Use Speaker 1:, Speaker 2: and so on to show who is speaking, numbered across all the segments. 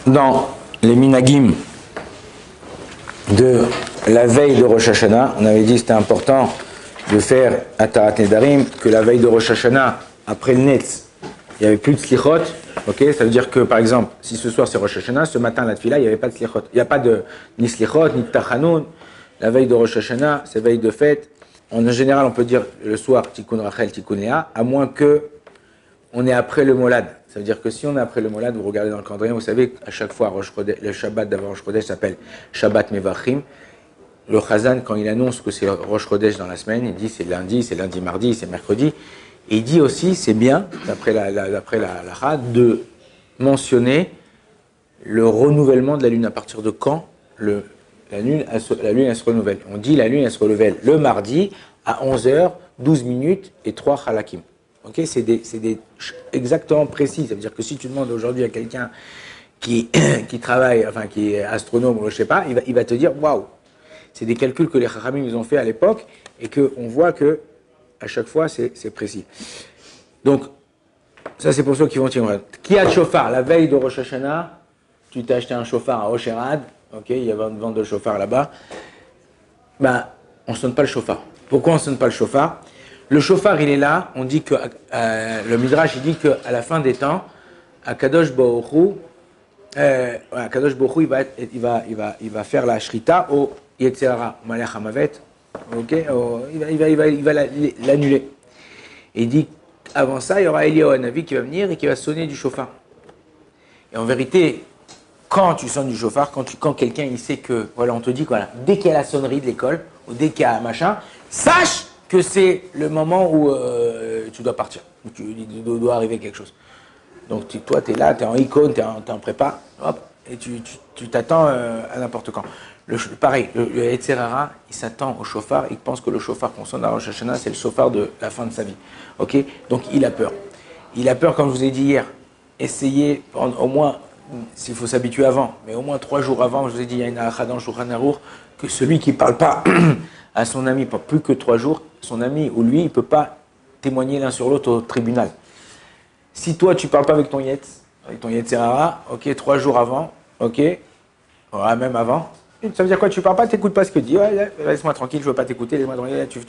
Speaker 1: dans les minagim de la veille de Rosh Hashanah, on avait dit que c'était important de faire Atarat Nedarim, que la veille de Rosh Hashanah, après le Netz, il n'y avait plus de slichot. Okay, ça veut dire que, par exemple, si ce soir c'est Rosh Hashanah, ce matin la tefila, il n'y avait pas de slichot. Il n'y a pas de ni slichot, ni de tachanoun. La veille de Rosh Hashanah, c'est veille de fête. En général, on peut dire le soir, Tikkun Rachel, Tikkun Léa, à moins que on est après le Molad. Ça veut dire que si on est après le Molad, vous regardez dans le calendrier, vous savez qu'à chaque fois, le Shabbat d'avant Rosh Chodesh s'appelle Shabbat Mevachim. Le Chazan, quand il annonce que c'est Rosh Chodesh dans la semaine, il dit c'est lundi, mardi, c'est mercredi. Et il dit aussi, c'est bien, d'après la halakha, de mentionner le renouvellement de la lune. À partir de quand la lune elle se renouvelle. On dit la lune elle se renouvelle le mardi à 11h, 12 minutes et 3 halakim. Okay, c'est exactement précis. Ça veut dire que si tu demandes aujourd'hui à quelqu'un qui travaille, enfin qui est astronome ou je ne sais pas, il va te dire waouh. C'est des calculs que les Chachamim ils ont fait à l'époque et qu'on voit que à chaque fois c'est précis. Donc ça c'est pour ceux qui vont tirer. Qui a de chauffard la veille de Rosh Hashanah, tu t'es acheté un chauffard à Osherad, ok, il y avait une vente de chauffard là-bas. Ben on sonne pas le chauffard. Pourquoi on sonne pas le chauffard? Le chauffard, il est là, on dit que, le Midrash, il dit qu'à la fin des temps, Akadosh Baruch Hu, il va faire la shrita au Yetzirah, Malach Hamavet, ok, il va l'annuler. Et il dit, avant ça, il y aura Eliyahu Hanavi qui va venir et qui va sonner du chauffard. Et en vérité, quand tu sonnes du chauffard, quand quelqu'un, il sait que, voilà, on te dit, voilà, dès qu'il y a la sonnerie de l'école, ou dès qu'il y a machin, sache que c'est le moment où tu dois partir, où il doit arriver quelque chose. Donc toi, tu es là, tu es en icône, tu es en prépa, hop, et tu t'attends à n'importe quand. Pareil, le Yetzirah, il s'attend au chauffard, il pense que le chauffard qu'on sonne à Rosh Hashanah, c'est le chauffard de la fin de sa vie. Ok? Donc il a peur. Il a peur, comme je vous ai dit hier, essayez au moins, s'il faut s'habituer avant, mais au moins 3 jours avant, je vous ai dit, il y a une halakha dans le Shulchan Aruch, que celui qui ne parle pas à son ami pas plus que 3 jours, son ami ou lui, il ne peut pas témoigner l'un sur l'autre au tribunal. Si toi, tu ne parles pas avec ton Yetzirah, ok, 3 jours avant, ok, même avant, ça veut dire quoi? Tu ne parles pas, tu n'écoutes pas ce que dit. Ouais, laisse-moi tranquille, je ne veux pas t'écouter, tu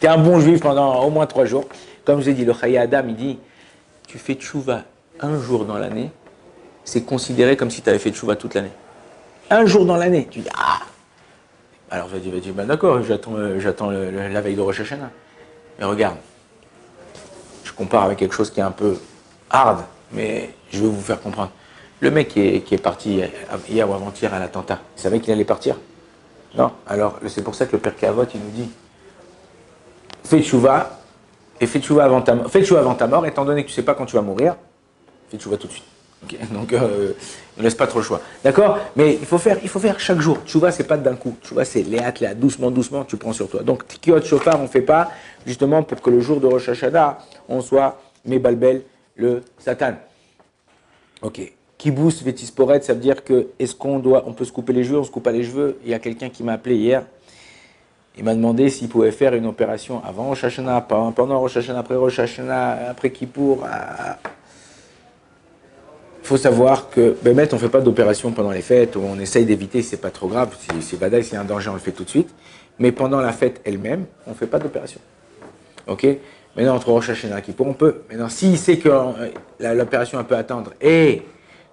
Speaker 1: es un bon juif pendant au moins 3 jours. Comme je vous ai dit, le Chaya Adam, il dit, tu fais tchouva un jour dans l'année, c'est considéré comme si tu avais fait tchouva toute l'année. Un jour dans l'année, tu dis, ah. Alors, je vais dire, ben d'accord, j'attends la veille de Rosh Hashanah. Mais regarde, je compare avec quelque chose qui est un peu hard, mais je vais vous faire comprendre. Le mec qui est parti hier ou avant-hier à l'attentat, il savait qu'il allait partir? Non. Alors, c'est pour ça que le Père Kavot, il nous dit, fais tchouva, et fais tchouva avant ta mort, étant donné que tu ne sais pas quand tu vas mourir, fais tchouva tout de suite. Okay. Donc, ne laisse pas trop le choix. D'accord? Mais il faut faire chaque jour. Tchouva, c'est pas d'un coup. Tchouva, c'est léat, doucement, tu prends sur toi. Donc, tikiot chauffard, on ne fait pas, justement, pour que le jour de Rosh Hashanah, on soit mébalbel le Satan. Ok. Kibous vétisporet, ça veut dire que, on peut se couper les cheveux, on se coupe pas les cheveux. Il y a quelqu'un qui m'a appelé hier. Il m'a demandé s'il pouvait faire une opération avant Rosh Hashanah, pendant Rosh Hashanah, après Kippour. Il faut savoir que, on ne fait pas d'opération pendant les fêtes, on essaye d'éviter, c'est pas trop grave, si badaï, s'il y a un danger, on le fait tout de suite. Mais pendant la fête elle-même, on ne fait pas d'opération. Ok? Maintenant, entre Rosh Hashanah et Kippour, on peut. Maintenant, s'il sait que l'opération peut attendre et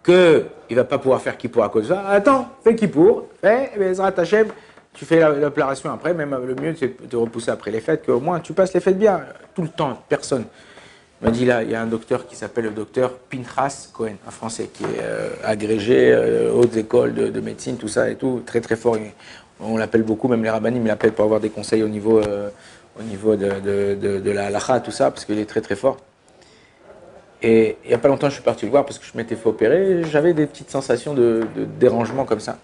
Speaker 1: qu'il ne va pas pouvoir faire Kippour à cause de ça, attends, fais Kippour, Bezrat Hashem, tu fais l'opération après, même le mieux c'est de repousser après les fêtes, qu'au moins tu passes les fêtes bien, tout le temps, personne. Il m'a dit là, il y a un docteur qui s'appelle le docteur Pinchas Cohen, un Français qui est agrégé, hautes écoles de médecine, tout ça et tout, très très fort. On l'appelle beaucoup, même les rabbinim l'appellent pour avoir des conseils au niveau de la halakha, tout ça, parce qu'il est très très fort. Et il n'y a pas longtemps, je suis parti le voir parce que je m'étais fait opérer, j'avais des petites sensations de dérangement comme ça.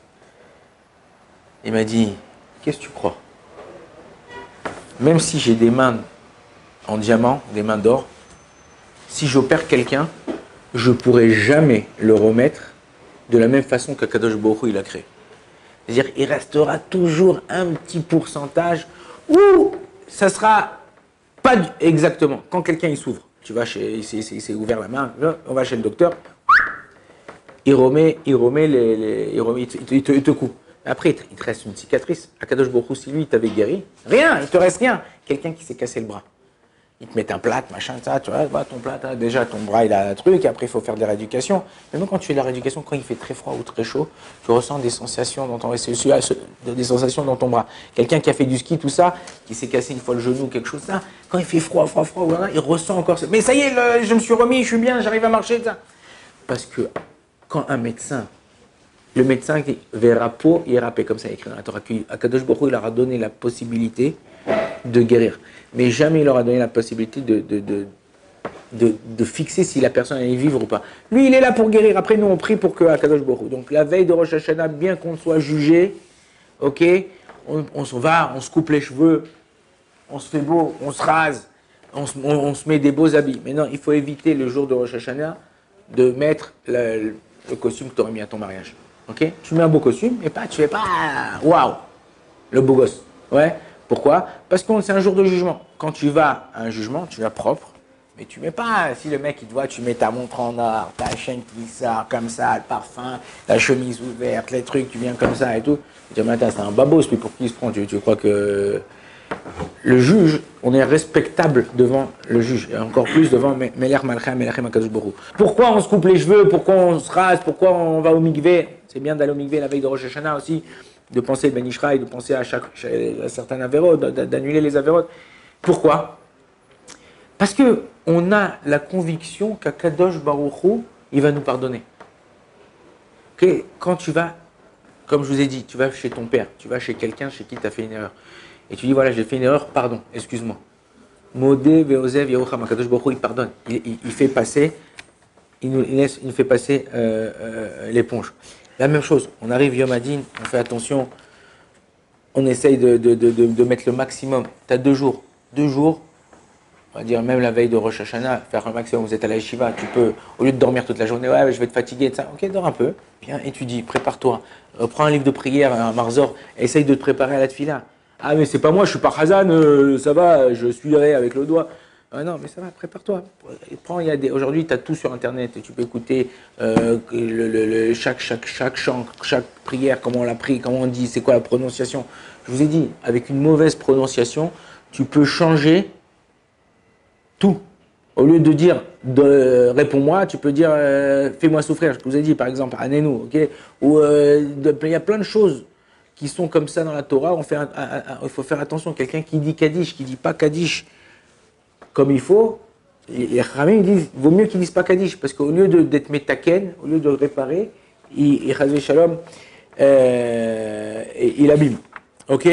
Speaker 1: Il m'a dit, qu'est-ce que tu crois? Même si j'ai des mains en diamant, des mains d'or, si j'opère quelqu'un, je ne pourrai jamais le remettre de la même façon qu'Akadosh Baruch Hu il a créé. C'est-à-dire il restera toujours un petit pourcentage où ça sera pas exactement. Quand quelqu'un il s'ouvre, tu vas il s'est ouvert la main, on va chez le docteur, il te coupe. Après, il te reste une cicatrice. Akadosh Baruch Hu, si lui, il t'avait guéri, rien, il te reste rien. Quelqu'un qui s'est cassé le bras. Ils te mettent un plâtre, machin, ça, tu vois, ton plâtre, déjà ton bras il a un truc, après il faut faire de la rééducation. Même quand tu fais de la rééducation, quand il fait très froid ou très chaud, tu ressens des sensations dans ton, des sensations dans ton bras. Quelqu'un qui a fait du ski, tout ça, qui s'est cassé une fois le genou, quelque chose, ça, quand il fait froid, voilà, il ressent encore ça. Mais ça y est, je me suis remis, je suis bien, j'arrive à marcher, ça. Parce que quand un médecin, le médecin qui verra peau, il ira paix, comme ça écrit dans la Torah, Akadosh Baruch Hu, il leur a donné la possibilité de guérir. Mais jamais il leur a donné la possibilité de fixer si la personne allait vivre ou pas. Lui, il est là pour guérir. Après, nous, on prie pour que Akadosh Baruch Hu. Donc, la veille de Rosh Hashanah, bien qu'on soit jugé, ok, on s'en va, on se coupe les cheveux, on se fait beau, on se rase, on se met des beaux habits. Mais non, il faut éviter le jour de Rosh Hashanah de mettre le costume que tu aurais mis à ton mariage. Ok, tu mets un beau costume et tu fais pas waouh, le beau gosse. Ouais. Pourquoi? Parce que c'est un jour de jugement. Quand tu vas à un jugement, tu vas propre, mais tu mets pas, si le mec il te voit, tu mets ta montre en or, ta chaîne qui sort comme ça, le parfum, la chemise ouverte, les trucs, tu viens comme ça et tout. Tu dis, mais attends, c'est un babos, puis pour qui il se prend? Tu crois que le juge, on est respectable devant le juge, et encore plus devant Melech Malchai, Melech Akadosh Baruch Hu. Pourquoi on se coupe les cheveux? Pourquoi on se rase? Pourquoi on va au mikvé? C'est bien d'aller au mikvé la veille de Rosh Hashanah aussi, de penser le Ben Ishraï, de penser à certains avérotes, d'annuler les avérotes. Pourquoi? Parce que on a la conviction qu'Akadosh Baruch Hu, il va nous pardonner. Okay? Quand tu vas, comme je vous ai dit, tu vas chez ton père, tu vas chez quelqu'un chez qui tu as fait une erreur, et tu dis voilà, j'ai fait une erreur, pardon, excuse-moi. Modé, Veozev, Yerucham, Akadosh Baruch Hu, il pardonne. Il fait passer, il nous fait passer l'éponge. La même chose, on arrive Yom Hadin, on fait attention, on essaye de mettre le maximum. Tu as 2 jours. 2 jours, on va dire même la veille de Rosh Hashanah, faire un maximum. Vous êtes à la yeshiva, tu peux, au lieu de dormir toute la journée, ouais, je vais te fatiguer, ça. Ok, dors un peu, bien, étudie, prépare-toi. Prends un livre de prière, un marzor, essaye de te préparer à la tefila. Ah, mais c'est pas moi, je suis pas Hazan, ça va, je suivrai avec le doigt. Ah non, mais ça va, prépare-toi. Aujourd'hui, tu as tout sur Internet et tu peux écouter chaque chant, chaque prière, comment on l'a pris, comment on dit, c'est quoi la prononciation. Je vous ai dit, avec une mauvaise prononciation, tu peux changer tout. Au lieu de dire réponds-moi, tu peux dire fais-moi souffrir. Je vous ai dit, par exemple, Anénou, ok. Ou il y a plein de choses qui sont comme ça dans la Torah. Il faut faire attention. Quelqu'un qui dit Kaddish, qui dit pas Kaddish comme il faut, les Khamim disent vaut mieux qu'ils disent pas Kaddish, parce qu'au lieu d'être metaken, au lieu de réparer, il shalom, il abîme. Ok?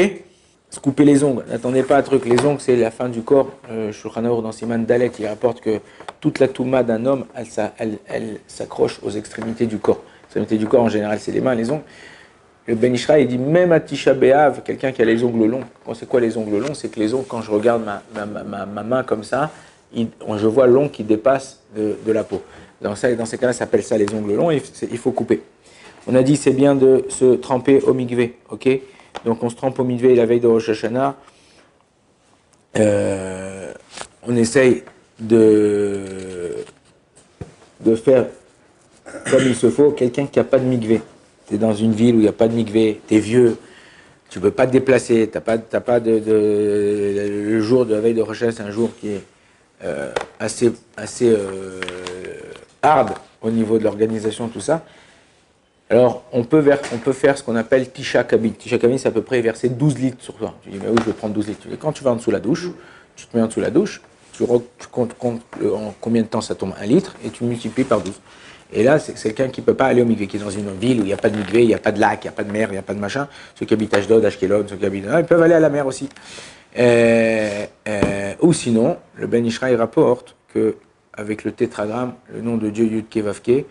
Speaker 1: Se couper les ongles. N'attendez pas un truc. Les ongles, c'est la fin du corps. Shulchan Aruch dans Siman Dalet, il rapporte que toute la touma d'un homme, elle s'accroche aux extrémités du corps. Les extrémités du corps, en général, c'est les mains, les ongles. Le Ben Ishraï, il dit même à Tisha B'Av, quelqu'un qui a les ongles longs. C'est quoi les ongles longs? C'est que les ongles, quand je regarde ma main comme ça, je vois l'ongle qui dépasse de la peau. Dans ces cas-là, ça s'appelle ça les ongles longs et il faut couper. On a dit c'est bien de se tremper au mikvé, ok? Donc on se trempe au mikvé la veille de Rosh Hashanah. On essaye de faire comme il se faut, quelqu'un qui n'a pas de mikvé. Tu es dans une ville où il n'y a pas de mikvé, tu es vieux, tu ne peux pas te déplacer, le jour de la veille de Rosh Hashanah, c'est un jour qui est assez hard au niveau de l'organisation, tout ça. Alors, on peut faire ce qu'on appelle Tisha Kabin. Tisha Kabin, c'est à peu près verser 12 litres sur toi. Tu dis, mais oui, je vais prendre 12 litres. Quand tu vas en dessous de la douche, tu te mets en dessous de la douche, tu comptes en combien de temps ça tombe 1 litre et tu multiplies par 12. Et là, c'est quelqu'un qui ne peut pas aller au mikvé, qui est dans une ville où il n'y a pas de mikvé, il n'y a pas de lac, il n'y a pas de mer, il n'y a pas de machin. Ceux qui habitent Ashdod, Ashkelon, ceux qui habitent là, ils peuvent aller à la mer aussi. Ou sinon, le Ben Ishraï rapporte qu'avec le tétragramme, le nom de Dieu Yud Ke Vav Ke,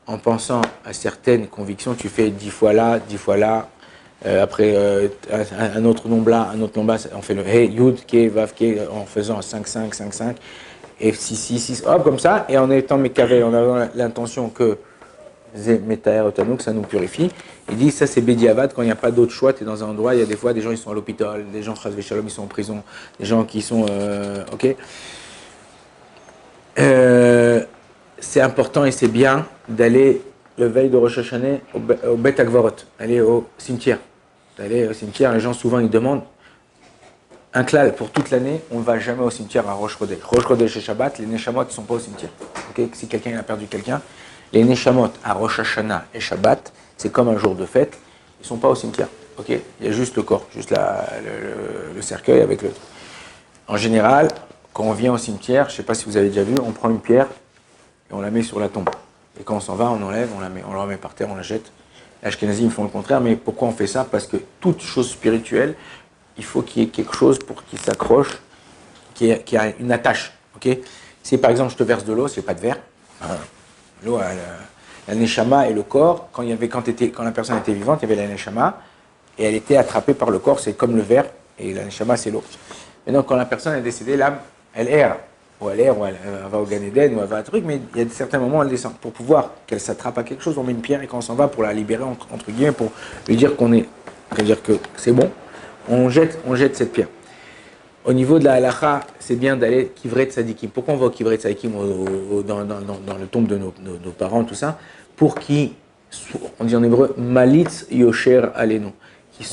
Speaker 1: en pensant à certaines convictions, tu fais 10 fois là, 10 fois là, après un autre nombre là, un autre nombre là, on fait le Hey Yud Ke Vav Ke en faisant 5, 5, 5, 5. Et 6, 6, 6, hop, comme ça, et en étant mécavé, en ayant l'intention que que ça nous purifie. Il dit, ça c'est Bédiavad, quand il n'y a pas d'autre choix, tu es dans un endroit, il y a des fois des gens ils sont à l'hôpital, des gens, Chas Shalom, ils sont en prison, des gens qui sont, ok. C'est important et c'est bien d'aller le veille de Rosh Hashanah au Bet Akvarot, aller au cimetière. Aller au cimetière, les gens souvent ils demandent un klal pour toute l'année, on ne va jamais au cimetière à Rosh Chodesh. Rosh Chodesh et Shabbat, les Neshamot ne sont pas au cimetière. Okay, si quelqu'un a perdu quelqu'un, les Neshamot à Rosh Hashanah et Shabbat, c'est comme un jour de fête, ils ne sont pas au cimetière. Okay, il y a juste le corps, juste le cercueil avec le. En général, quand on vient au cimetière, je ne sais pas si vous avez déjà vu, on prend une pierre et on la met sur la tombe. Et quand on s'en va, on enlève, on la remet par terre, on la jette. Les Ashkénazim font le contraire, mais pourquoi on fait ça? Parce que toute chose spirituelle, il faut qu'il y ait quelque chose pour qu'il s'accroche, qu'il y ait une attache. Okay, si par exemple je te verse de l'eau, c'est pas de verre. L'eau, la neshama et le corps, quand la personne était vivante, il y avait la neshama, et elle était attrapée par le corps, c'est comme le verre, et la neshama c'est l'eau. Maintenant, quand la personne est décédée, l'âme, elle erre, ou elle va au Gan Eden, ou elle va à un truc, mais il y a certains moments où elle descend. Pour pouvoir qu'elle s'attrape à quelque chose, on met une pierre, et quand on s'en va, pour la libérer, entre guillemets, pour lui dire c'est-à-dire que c'est bon, on jette cette pierre. Au niveau de la halacha, c'est bien d'aller kivret tzadikim. Pourquoi on va au kivret tzadikim dans le tombe de nos parents, tout ça? Pour qu'ils, on dit en hébreu, malitz yosher alenu, qui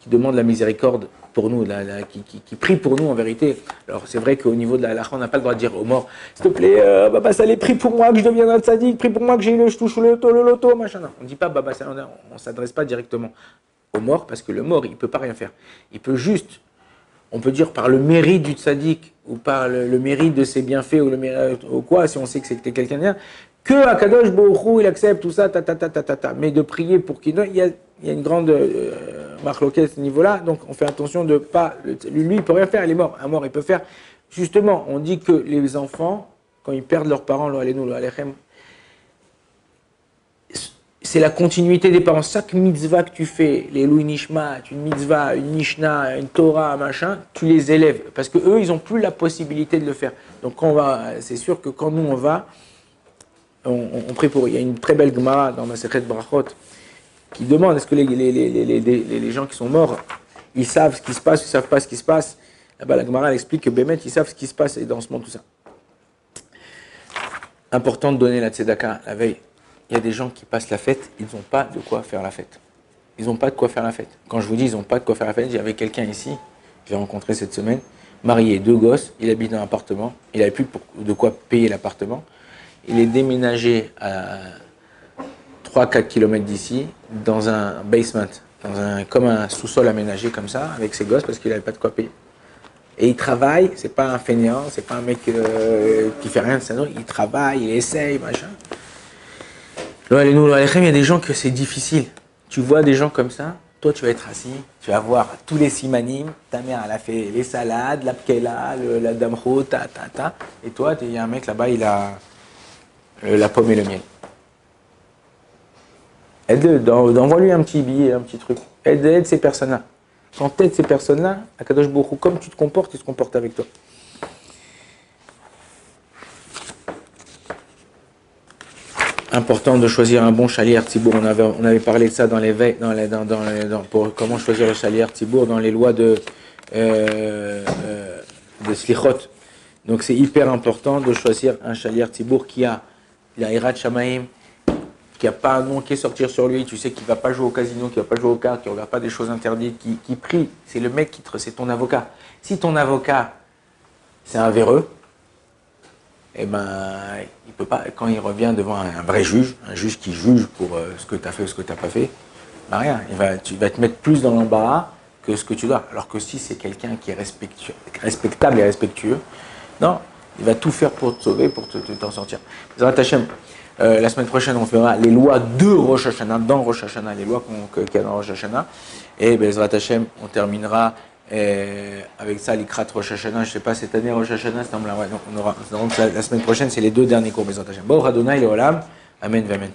Speaker 1: demande la miséricorde pour nous, qui prie pour nous en vérité. Alors c'est vrai qu'au niveau de la halacha, on n'a pas le droit de dire aux morts, s'il te plaît, Baba Salé, prie pour moi que je devienne un tzadik, prie pour moi que je touche le loto, machin. Non, on ne dit pas Baba Salé, on ne s'adresse pas directement aux morts, parce que le mort, il ne peut pas rien faire. Il peut juste, on peut dire par le mérite du tzaddik, ou par le mérite de ses bienfaits, ou quoi, si on sait que c'était quelqu'un de bien, que Akadosh Baruch Hu, il accepte tout ça, mais de prier pour qu'il... Il y a une grande marloquette à ce niveau-là, donc on fait attention de pas... Lui, il peut rien faire, il est mort. Un mort, il peut faire... Justement, on dit que les enfants, quand ils perdent leurs parents, c'est la continuité des parents. Chaque mitzvah que tu fais, les Louis Nishmat, une mitzvah, une Mishnah, une Torah, machin, tu les élèves. Parce que eux, ils n'ont plus la possibilité de le faire. Donc quand on va, c'est sûr que quand nous on va, on prie pour. Il y a une très belle Gemara dans Masechet Brachot qui demande est-ce que les gens qui sont morts, ils savent ce qui se passe, ils ne savent pas ce qui se passe. Là-bas, la Gemara elle explique que Bémet, ils savent ce qui se passe dans ce monde, tout ça. Important de donner la tzedaka la veille. Il y a des gens qui passent la fête, ils n'ont pas de quoi faire la fête. Ils n'ont pas de quoi faire la fête. Quand je vous dis ils n'ont pas de quoi faire la fête, j'avais quelqu'un ici, que j'ai rencontré cette semaine, marié, 2 gosses, il habite dans un appartement, il n'avait plus de quoi payer l'appartement. Il est déménagé à 3-4 km d'ici, dans un basement, comme un sous-sol aménagé comme ça, avec ses gosses, parce qu'il n'avait pas de quoi payer. Et il travaille, c'est pas un feignant, c'est pas un mec qui fait rien de sa vie, il travaille, il essaye, machin. Il y a des gens que c'est difficile. Tu vois des gens comme ça, toi tu vas être assis, tu vas voir tous les simanim, ta mère elle a fait les salades, la pkela, la damro, et toi il y a un mec là-bas, il a la pomme et le miel. Envoie-lui un petit billet, un petit truc. Aide ces personnes-là. Quand tu aides ces personnes-là, Akadosh Baruch Hu, comme tu te comportes, il se comporte avec toi. Important de choisir un bon chalier tzibour. On avait parlé de ça dans les veilles, pour comment choisir le chalier tzibour dans les lois de slichot. Donc c'est hyper important de choisir un chalier tzibour qui a la hirat shamaim, qui n'a pas un nom qui est sortir sur lui. Tu sais qu'il ne va pas jouer au casino, qu'il ne va pas jouer aux cartes, qu'il ne regarde pas des choses interdites, qui prie. C'est le mec c'est ton avocat. Si ton avocat c'est un véreux, eh ben, il peut pas, quand il revient devant un vrai juge, un juge qui juge pour ce que tu as fait ou ce que tu n'as pas fait, ben rien, tu vas te mettre plus dans l'embarras que ce que tu dois. Alors que si c'est quelqu'un qui est respectable et respectueux, non, il va tout faire pour te sauver, pour t'en sortir. Bezrat Hashem, la semaine prochaine, on fera les lois de Rosh Hashanah, dans Rosh Hashanah, les lois qu'il y a dans Rosh Hashanah. Et Bezrat Hashem, on terminera avec ça, l'Ikrat Rosh Hashanah, je ne sais pas, cette année Rosh Hashanah, donc la semaine prochaine, c'est les 2 derniers cours, Bezrat Hashem. Baruch Adonai Leolam, Amen, Amen.